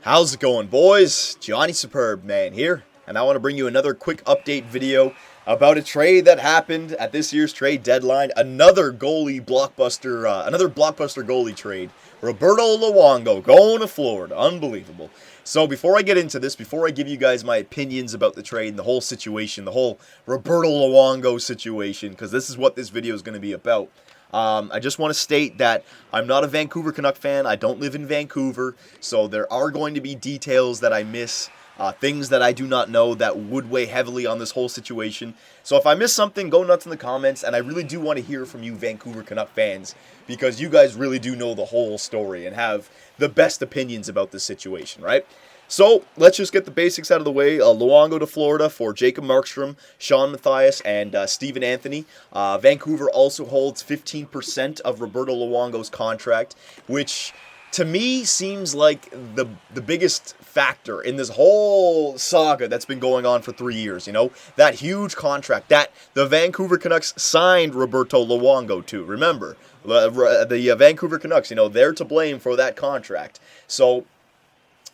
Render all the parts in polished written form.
How's it going, boys? Johnny Superbman here, and I want to bring you another quick update video about a trade that happened at this year's trade deadline. Another blockbuster goalie trade. Roberto Luongo going to Florida. Unbelievable. So before I get into this, before I give you guys my opinions about the trade and the whole situation, the whole Roberto Luongo situation, because this is what this video is going to be about. I just want to state that I'm not a Vancouver Canuck fan. I don't live in Vancouver, so there are going to be details that I miss, things that I do not know that would weigh heavily on this whole situation. So if I miss something, go nuts in the comments, and I really do want to hear from you Vancouver Canuck fans, because you guys really do know the whole story and have the best opinions about this situation, right? So, let's just get the basics out of the way. Luongo to Florida for Jacob Markstrom, Sean Matthias, and Stephen Anthony. Vancouver also holds 15% of Roberto Luongo's contract, which to me seems like the biggest factor in this whole saga that's been going on for 3 years, you know? That huge contract that the Vancouver Canucks signed Roberto Luongo to. Remember, the Vancouver Canucks, you know, they're to blame for that contract. So,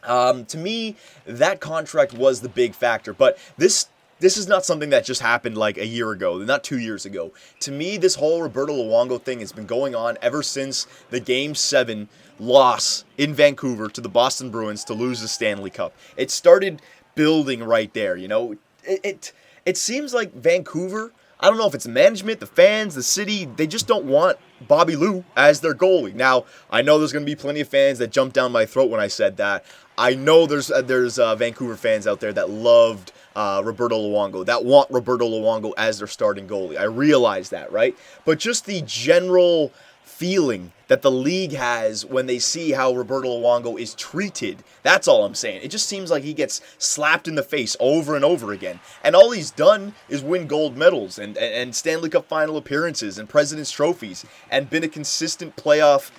to me, that contract was the big factor, but this is not something that just happened like a year ago, not 2 years ago. To me, this whole Roberto Luongo thing has been going on ever since the Game 7 loss in Vancouver to the Boston Bruins to lose the Stanley Cup. It started building right there, you know. It seems like Vancouver, I don't know if it's management, the fans, the city, they just don't want Bobby Lou as their goalie. Now, I know there's going to be plenty of fans that jump down my throat when I said that. I know there's Vancouver fans out there that loved Roberto Luongo, that want Roberto Luongo as their starting goalie. I realize that, right? But just the general feeling that the league has when they see how Roberto Luongo is treated, that's all I'm saying. It just seems like he gets slapped in the face over and over again. And all he's done is win gold medals and Stanley Cup final appearances and President's trophies and been a consistent playoff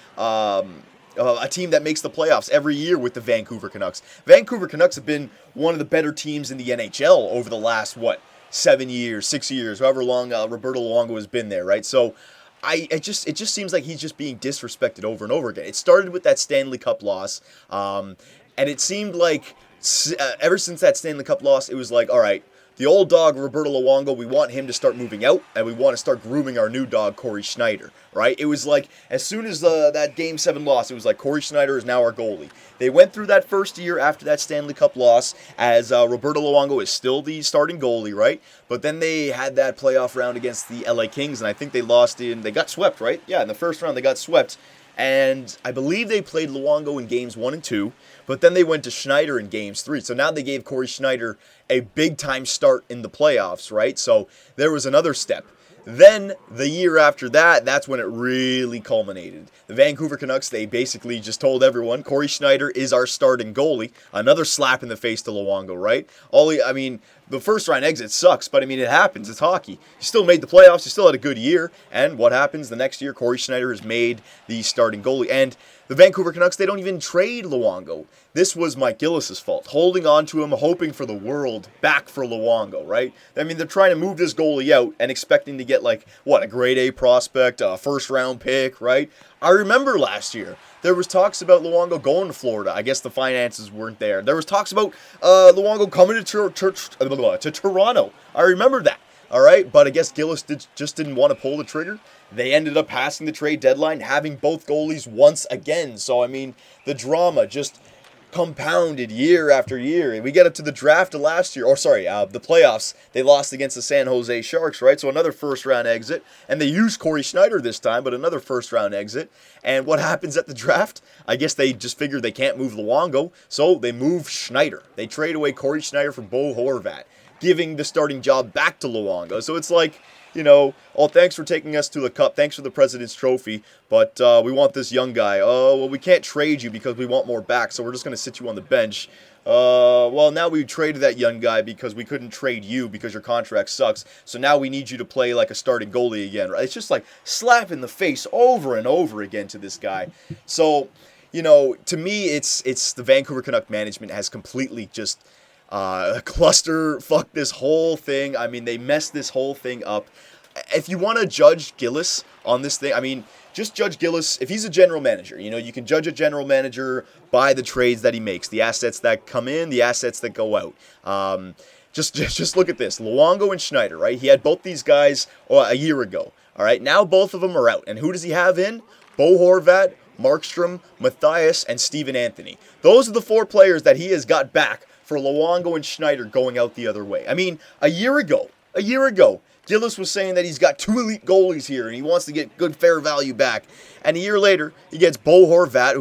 a team that makes the playoffs every year with the Vancouver Canucks. Vancouver Canucks have been one of the better teams in the NHL over the last, 7 years, 6 years, however long Roberto Luongo has been there, right? So it just seems like he's just being disrespected over and over again. It started with that Stanley Cup loss, and it seemed like ever since that Stanley Cup loss, it was like, all right, the old dog, Roberto Luongo, we want him to start moving out, and we want to start grooming our new dog, Corey Schneider, right? It was like, as soon as that Game 7 loss, it was like, Corey Schneider is now our goalie. They went through that first year after that Stanley Cup loss, as Roberto Luongo is still the starting goalie, right? But then they had that playoff round against the LA Kings, and I think they got swept, right? Yeah, in the first round, they got swept. And I believe they played Luongo in games 1 and 2, but then they went to Schneider in games 3. So now they gave Corey Schneider a big-time start in the playoffs, right? So there was another step. Then, the year after that, that's when it really culminated. The Vancouver Canucks, they basically just told everyone, Corey Schneider is our starting goalie. Another slap in the face to Luongo, right? The first-round exit sucks, but, it happens. It's hockey. You still made the playoffs. You still had a good year. And what happens the next year? Corey Schneider is made the starting goalie. And the Vancouver Canucks, they don't even trade Luongo. This was Mike Gillis's fault, holding on to him, hoping for the world back for Luongo, right? They're trying to move this goalie out and expecting to get, a grade A prospect, a first-round pick, right? I remember last year, there was talks about Luongo going to Florida. I guess the finances weren't there. There was talks about Luongo coming to Toronto. I remember that. All right, but I guess Gillis just didn't want to pull the trigger. They ended up passing the trade deadline, having both goalies once again. So, the drama just compounded year after year. We get up to the draft of last year, the playoffs. They lost against the San Jose Sharks, right? So another first-round exit. And they used Corey Schneider this time, but another first-round exit. And what happens at the draft? I guess they just figured they can't move Luongo, so they move Schneider. They trade away Corey Schneider for Bo Horvat, giving the starting job back to Luongo. So it's like, thanks for taking us to the cup. Thanks for the President's Trophy. But we want this young guy. Oh, well, we can't trade you because we want more back, so we're just going to sit you on the bench. Now we traded that young guy because we couldn't trade you because your contract sucks. So now we need you to play like a starting goalie again. Right? It's just like slap in the face over and over again to this guy. So, to me, it's the Vancouver Canuck management has completely just cluster fuck this whole thing. They messed this whole thing up. if you want to judge Gillis on this thing, I mean, just judge Gillis. If he's a general manager, you can judge a general manager by the trades that he makes, the assets that come in, the assets that go out. Just look at this. Luongo and Schneider, right? He had both these guys a year ago. All right, now both of them are out. And who does he have in? Bo Horvat, Markstrom, Matthias, and Steven Anthony. Those are the 4 players that he has got back for Luongo and Schneider going out the other way. I mean, a year ago, Gillis was saying that he's got 2 elite goalies here and he wants to get good fair value back. And a year later, he gets Bo Horvat,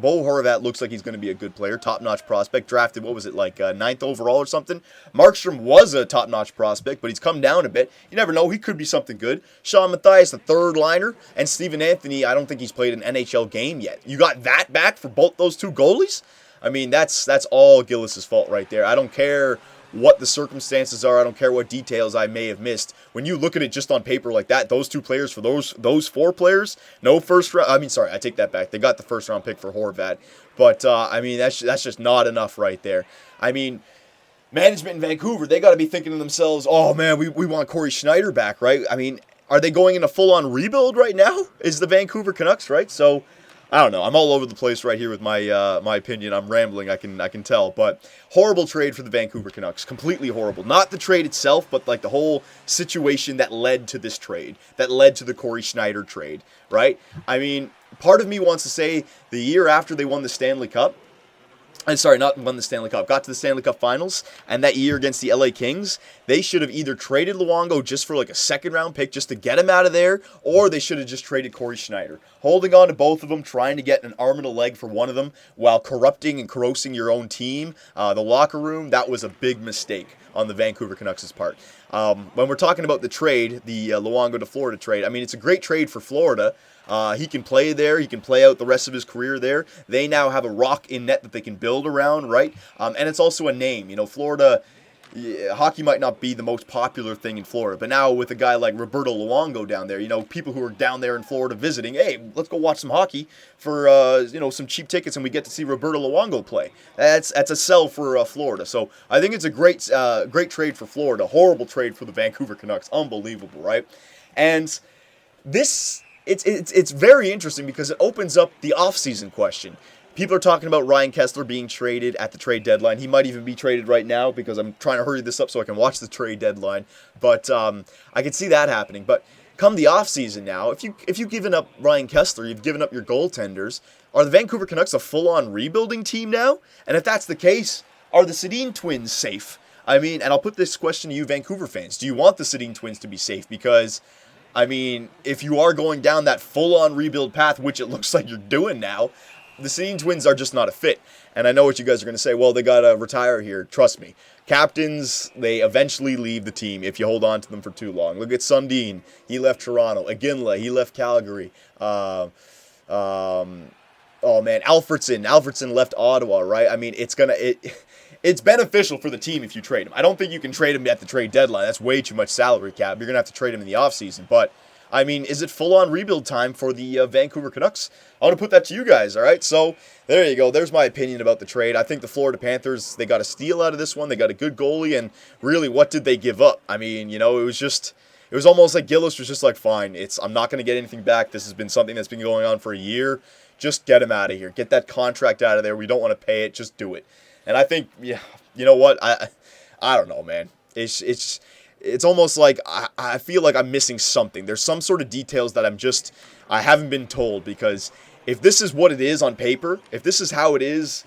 Bo Horvat looks like he's going to be a good player, top-notch prospect, drafted, 9th overall or something. Markstrom was a top-notch prospect, but he's come down a bit. You never know, he could be something good. Sean Matthias, the 3rd liner, and Steven Anthony, I don't think he's played an NHL game yet. You got that back for both those 2 goalies? I mean, that's all Gillis' fault right there. I don't care what the circumstances are. I don't care what details I may have missed. When you look at it just on paper like that, those 2 players for those 4 players, no first round. I mean, sorry, I take that back. They got the first round pick for Horvat, but I mean that's just not enough right there. I mean, management in Vancouver, they got to be thinking to themselves, oh man, we want Corey Schneider back, right? I mean, are they going in a full-on rebuild right now? Is the Vancouver Canucks, right? So I don't know. I'm all over the place right here with my my opinion. I'm rambling. I can tell. But horrible trade for the Vancouver Canucks. Completely horrible. Not the trade itself, but like the whole situation that led to this trade, that led to the Corey Schneider trade, right? I mean, part of me wants to say the year after they won the Stanley Cup, not won the Stanley Cup, got to the Stanley Cup Finals, and that year against the LA Kings, they should have either traded Luongo just for like a 2nd-round pick just to get him out of there, or they should have just traded Corey Schneider. Holding on to both of them, trying to get an arm and a leg for one of them, while corrupting and corrosing your own team, the locker room, that was a big mistake on the Vancouver Canucks' part. When we're talking about the trade, the Luongo to Florida trade, I mean, it's a great trade for Florida. He can play there. He can play out the rest of his career there. They now have a rock in net that they can build around, right? And it's also a name. Florida, hockey might not be the most popular thing in Florida, but now with a guy like Roberto Luongo down there, people who are down there in Florida visiting, hey, let's go watch some hockey for, some cheap tickets, and we get to see Roberto Luongo play. That's a sell for Florida. So I think it's a great trade for Florida. Horrible trade for the Vancouver Canucks. Unbelievable, right? And this... It's very interesting because it opens up the offseason question. People are talking about Ryan Kesler being traded at the trade deadline. He might even be traded right now because I'm trying to hurry this up so I can watch the trade deadline. But I can see that happening. But come the offseason now, if you've given up Ryan Kesler, you've given up your goaltenders, are the Vancouver Canucks a full-on rebuilding team now? And if that's the case, are the Sedin twins safe? I mean, and I'll put this question to you Vancouver fans. Do you want the Sedin twins to be safe? Because I mean, if you are going down that full-on rebuild path, which it looks like you're doing now, the Sedin twins are just not a fit. And I know what you guys are going to say. Well, they got to retire here. Trust me. Captains, they eventually leave the team if you hold on to them for too long. Look at Sundin. He left Toronto. Iginla, he left Calgary. Oh, man, Alfredson. Alfredson left Ottawa, right? I mean, it's beneficial for the team if you trade him. I don't think you can trade him at the trade deadline. That's way too much salary cap. You're going to have to trade him in the offseason. But, I mean, is it full-on rebuild time for the Vancouver Canucks? I want to put that to you guys, all right? So, there you go. There's my opinion about the trade. I think the Florida Panthers, they got a steal out of this one. They got a good goalie, and really, what did they give up? I mean, it was almost like Gillis was just like, fine, I'm not going to get anything back. This has been something that's been going on for a year. Just get him out of here. Get that contract out of there. We don't want to pay it. Just do it. And I think, yeah, you know what? I don't know, man. It's almost like I feel like I'm missing something. There's some sort of details that I haven't been told, because if this is what it is on paper, if this is how it is,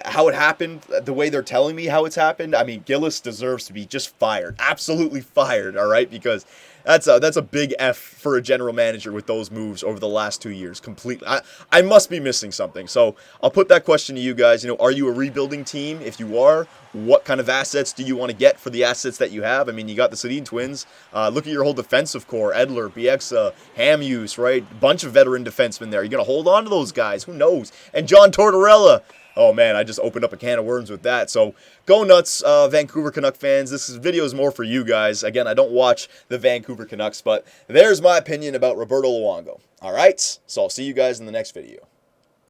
how it happened, the way they're telling me how it's happened, I mean, Gillis deserves to be just fired. Absolutely fired, all right? Because that's a big F for a general manager with those moves over the last 2 years. Completely. I must be missing something. So I'll put that question to you guys. Are you a rebuilding team? If you are, what kind of assets do you want to get for the assets that you have? I mean, you got the Sedin twins. Look at your whole defensive core. Edler, Bieksa, Hamuse, right? Bunch of veteran defensemen there. You're going to hold on to those guys. Who knows? And John Tortorella. Oh, man, I just opened up a can of worms with that. So go nuts, Vancouver Canuck fans. This video is more for you guys. Again, I don't watch the Vancouver Canucks, but there's my opinion about Roberto Luongo. All right? So I'll see you guys in the next video.